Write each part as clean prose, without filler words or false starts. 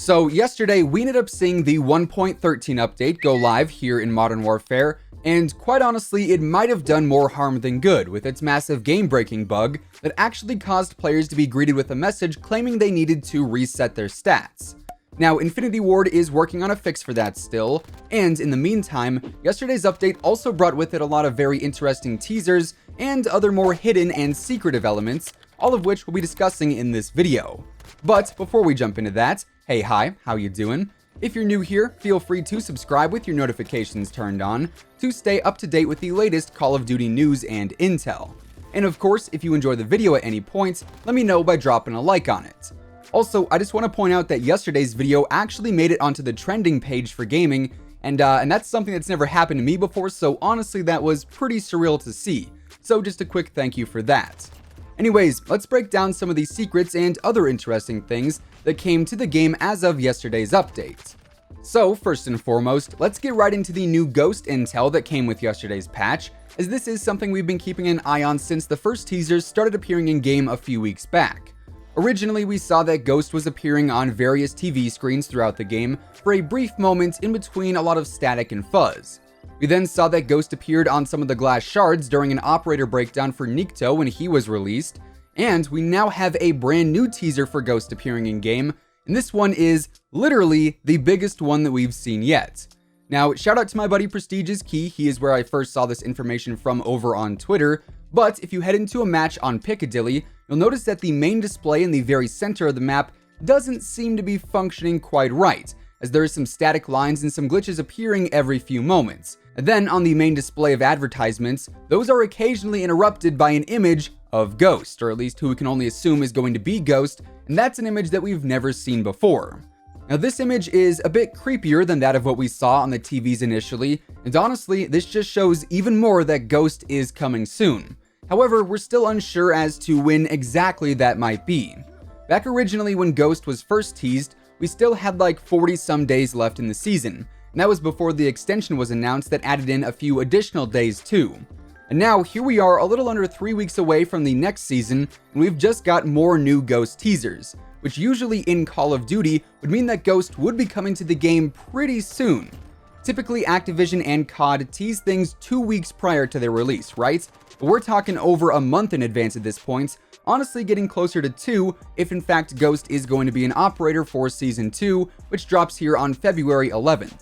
So yesterday we ended up seeing the 1.13 update go live here in Modern Warfare, and quite honestly it might have done more harm than good with its massive game-breaking bug that actually caused players to be greeted with a message claiming they needed to reset their stats. Now, Infinity Ward is working on a fix for that still, and in the meantime, yesterday's update also brought with it a lot of very interesting teasers and other more hidden and secretive elements, all of which we'll be discussing in this video. But before we jump into that, hey, hi, how you doing? If you're new here, feel free to subscribe with your notifications turned on to stay up to date with the latest Call of Duty news and intel. And of course, if you enjoy the video at any point, let me know by dropping a like on it. Also, I just want to point out that yesterday's video actually made it onto the trending page for gaming, and that's something that's never happened to me before, so honestly that was pretty surreal to see. So just a quick thank you for that. Anyways, let's break down some of these secrets and other interesting things that came to the game as of yesterday's update. So, first and foremost, let's get right into the new Ghost intel that came with yesterday's patch, as this is something we've been keeping an eye on since the first teasers started appearing in-game a few weeks back. Originally, we saw that Ghost was appearing on various TV screens throughout the game for a brief moment in between a lot of static and fuzz. We then saw that Ghost appeared on some of the glass shards during an operator breakdown for Nikto when he was released, and we now have a brand new teaser for Ghost appearing in-game, and this one is literally the biggest one that we've seen yet. Now, shout out to my buddy Prestige's Key, he is where I first saw this information from over on Twitter, but if you head into a match on Piccadilly, you'll notice that the main display in the very center of the map doesn't seem to be functioning quite right, as there are some static lines and some glitches appearing every few moments. And then on the main display of advertisements, those are occasionally interrupted by an image of Ghost, or at least who we can only assume is going to be Ghost, and that's an image that we've never seen before. Now this image is a bit creepier than that of what we saw on the TVs initially, and honestly, this just shows even more that Ghost is coming soon. However, we're still unsure as to when exactly that might be. Back originally when Ghost was first teased, we still had like 40 some days left in the season, and that was before the extension was announced that added in a few additional days too. And now here we are a little under 3 weeks away from the next season, and we've just got more new Ghost teasers, which usually in Call of Duty would mean that Ghost would be coming to the game pretty soon. Typically Activision and COD tease things 2 weeks prior to their release, right? But we're talking over a month in advance at this point, honestly getting closer to 2 if in fact Ghost is going to be an operator for Season 2, which drops here on February 11th.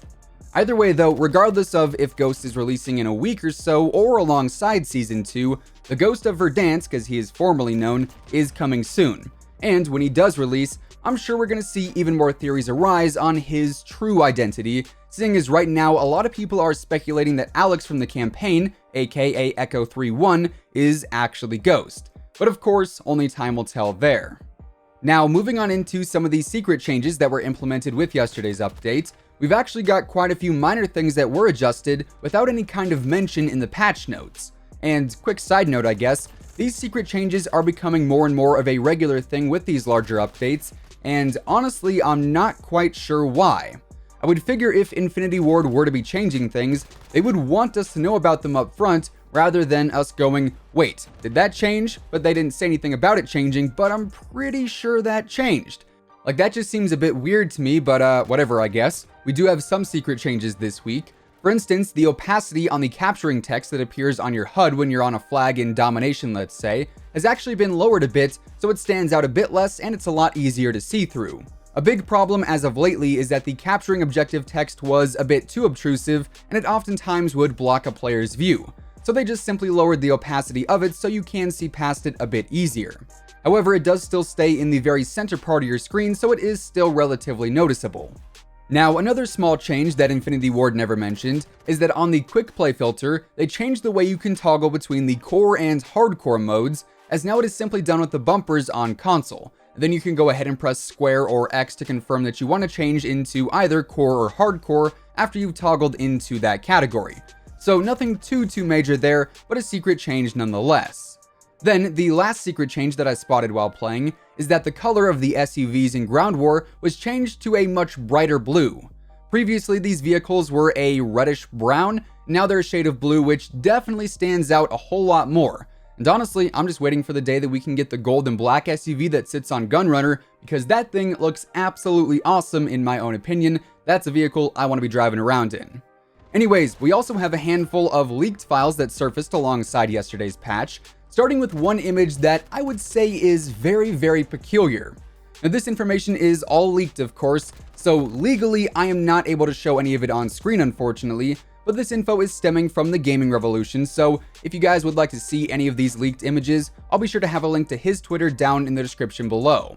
Either way though, regardless of if Ghost is releasing in a week or so or alongside Season 2, the Ghost of Verdansk, as he is formerly known, is coming soon. And when he does release, I'm sure we're going to see even more theories arise on his true identity, seeing as right now a lot of people are speculating that Alex from the campaign, aka Echo 3-1, is actually Ghost. But of course, only time will tell there. Now, moving on into some of these secret changes that were implemented with yesterday's update, we've actually got quite a few minor things that were adjusted without any kind of mention in the patch notes. And quick side note, I guess, these secret changes are becoming more and more of a regular thing with these larger updates, and honestly, I'm not quite sure why. I would figure if Infinity Ward were to be changing things, they would want us to know about them up front, rather than us going, wait, did that change? But they didn't say anything about it changing, but I'm pretty sure that changed. Like, that just seems a bit weird to me, but whatever, I guess. We do have some secret changes this week. For instance, the opacity on the capturing text that appears on your HUD when you're on a flag in domination, let's say, has actually been lowered a bit, so it stands out a bit less and it's a lot easier to see through. A big problem as of lately is that the capturing objective text was a bit too obtrusive, and it oftentimes would block a player's view. So they just simply lowered the opacity of it so you can see past it a bit easier. However, it does still stay in the very center part of your screen, so it is still relatively noticeable. Now, another small change that Infinity Ward never mentioned is that on the quick play filter, they changed the way you can toggle between the core and hardcore modes, as now it is simply done with the bumpers on console. Then you can go ahead and press square or X to confirm that you want to change into either core or hardcore after you've toggled into that category. So nothing too major there, but a secret change nonetheless. Then, the last secret change that I spotted while playing is that the color of the SUVs in Ground War was changed to a much brighter blue. Previously, these vehicles were a reddish brown, now they're a shade of blue, which definitely stands out a whole lot more. And honestly, I'm just waiting for the day that we can get the gold and black SUV that sits on Gunrunner, because that thing looks absolutely awesome in my own opinion. That's a vehicle I want to be driving around in. Anyways, we also have a handful of leaked files that surfaced alongside yesterday's patch, starting with one image that I would say is very, very peculiar. Now, this information is all leaked, of course, so legally I am not able to show any of it on screen, unfortunately, but this info is stemming from the gaming revolution, so if you guys would like to see any of these leaked images, I'll be sure to have a link to his Twitter down in the description below.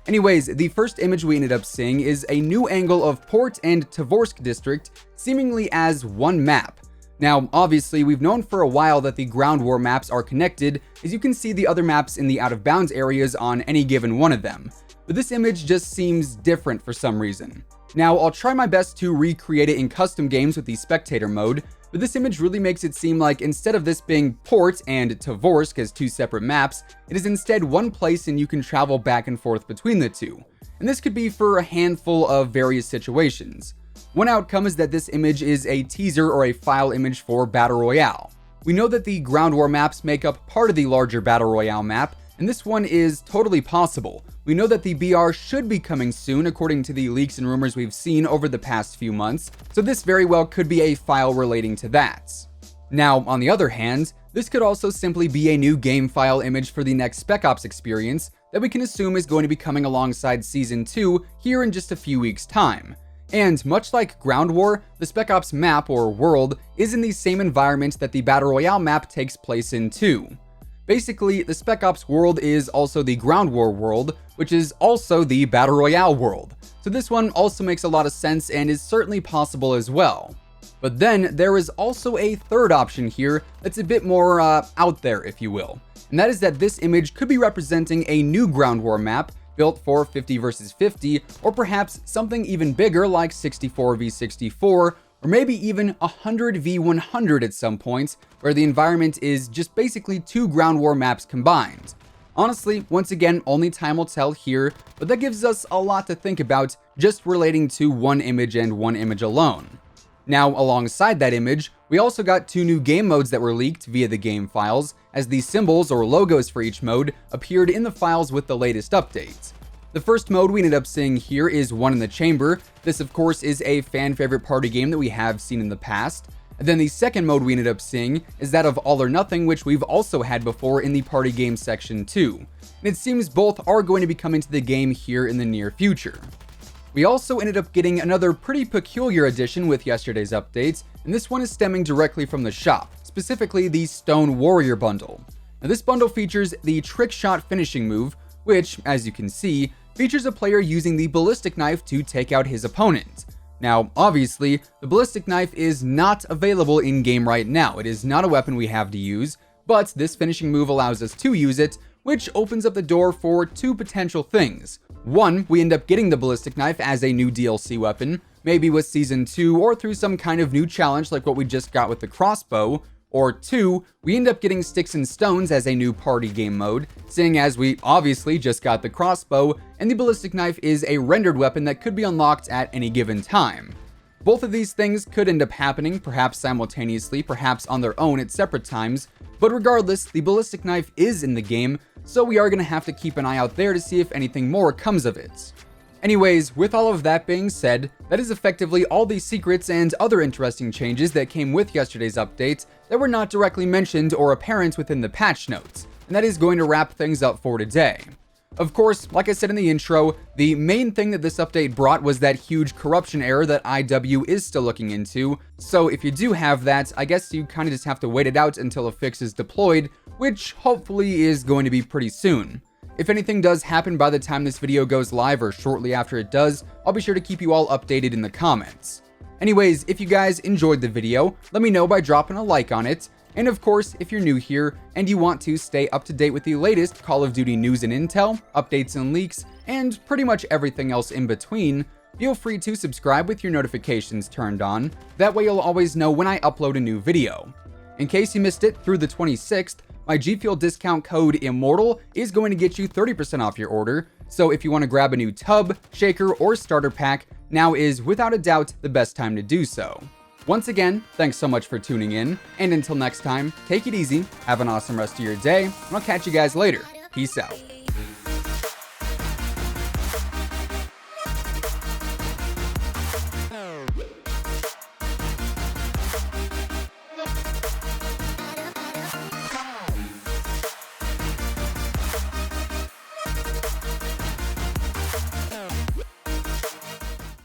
Anyways, the first image we ended up seeing is a new angle of Port and Tovorsk district, seemingly as one map. Now, obviously, we've known for a while that the ground war maps are connected, as you can see the other maps in the out of bounds areas on any given one of them. But this image just seems different for some reason. Now, I'll try my best to recreate it in custom games with the spectator mode, but this image really makes it seem like instead of this being Port and Tovorsk as two separate maps, it is instead one place and you can travel back and forth between the two. And this could be for a handful of various situations. One outcome is that this image is a teaser or a file image for Battle Royale. We know that the ground war maps make up part of the larger Battle Royale map, and this one is totally possible. We know that the BR should be coming soon according to the leaks and rumors we've seen over the past few months, so this very well could be a file relating to that. Now, on the other hand, this could also simply be a new game file image for the next Spec Ops experience that we can assume is going to be coming alongside Season 2 here in just a few weeks' time. And much like Ground War, the Spec Ops map or world is in the same environment that the Battle Royale map takes place in too. Basically, the Spec Ops world is also the Ground War world, which is also the Battle Royale world. So this one also makes a lot of sense and is certainly possible as well. But then there is also a third option here that's a bit more out there, if you will. And that is that this image could be representing a new Ground War map built for 50 versus 50, or perhaps something even bigger like 64 v 64, or maybe even 100 v 100 at some point, where the environment is just basically two ground war maps combined. Honestly, once again, only time will tell here, but that gives us a lot to think about just relating to one image and one image alone. Now, alongside that image, we also got two new game modes that were leaked via the game files, as the symbols or logos for each mode appeared in the files with the latest updates. The first mode we ended up seeing here is One in the Chamber. This, of course, is a fan favorite party game that we have seen in the past. And then the second mode we ended up seeing is that of All or Nothing, which we've also had before in the party game section too. And it seems both are going to be coming to the game here in the near future. We also ended up getting another pretty peculiar addition with yesterday's updates, and this one is stemming directly from the shop, specifically the Stone Warrior bundle. Now, this bundle features the Trick Shot finishing move, which, as you can see, features a player using the Ballistic Knife to take out his opponent. Now, obviously, the Ballistic Knife is not available in-game right now. It is not a weapon we have to use, but this finishing move allows us to use it, which opens up the door for two potential things. One, we end up getting the Ballistic Knife as a new DLC weapon, maybe with Season 2 or through some kind of new challenge like what we just got with the crossbow. Or two, we end up getting Sticks and Stones as a new party game mode, seeing as we obviously just got the crossbow, and the Ballistic Knife is a rendered weapon that could be unlocked at any given time. Both of these things could end up happening, perhaps simultaneously, perhaps on their own at separate times, but regardless, the Ballistic Knife is in the game, so we are going to have to keep an eye out there to see if anything more comes of it. Anyways, with all of that being said, that is effectively all the secrets and other interesting changes that came with yesterday's update that were not directly mentioned or apparent within the patch notes, and that is going to wrap things up for today. Of course, like I said in the intro, the main thing that this update brought was that huge corruption error that IW is still looking into, so if you do have that, I guess you kind of just have to wait it out until a fix is deployed, which hopefully is going to be pretty soon. If anything does happen by the time this video goes live or shortly after it does, I'll be sure to keep you all updated in the comments. Anyways, if you guys enjoyed the video, let me know by dropping a like on it. And of course, if you're new here and you want to stay up to date with the latest Call of Duty news and intel, updates and leaks, and pretty much everything else in between, feel free to subscribe with your notifications turned on. That way you'll always know when I upload a new video. In case you missed it, through the 26th, my G Fuel discount code IMMORTAL is going to get you 30% off your order, so if you want to grab a new tub, shaker, or starter pack, now is without a doubt the best time to do so. Once again, thanks so much for tuning in, and until next time, take it easy, have an awesome rest of your day, and I'll catch you guys later. Peace out.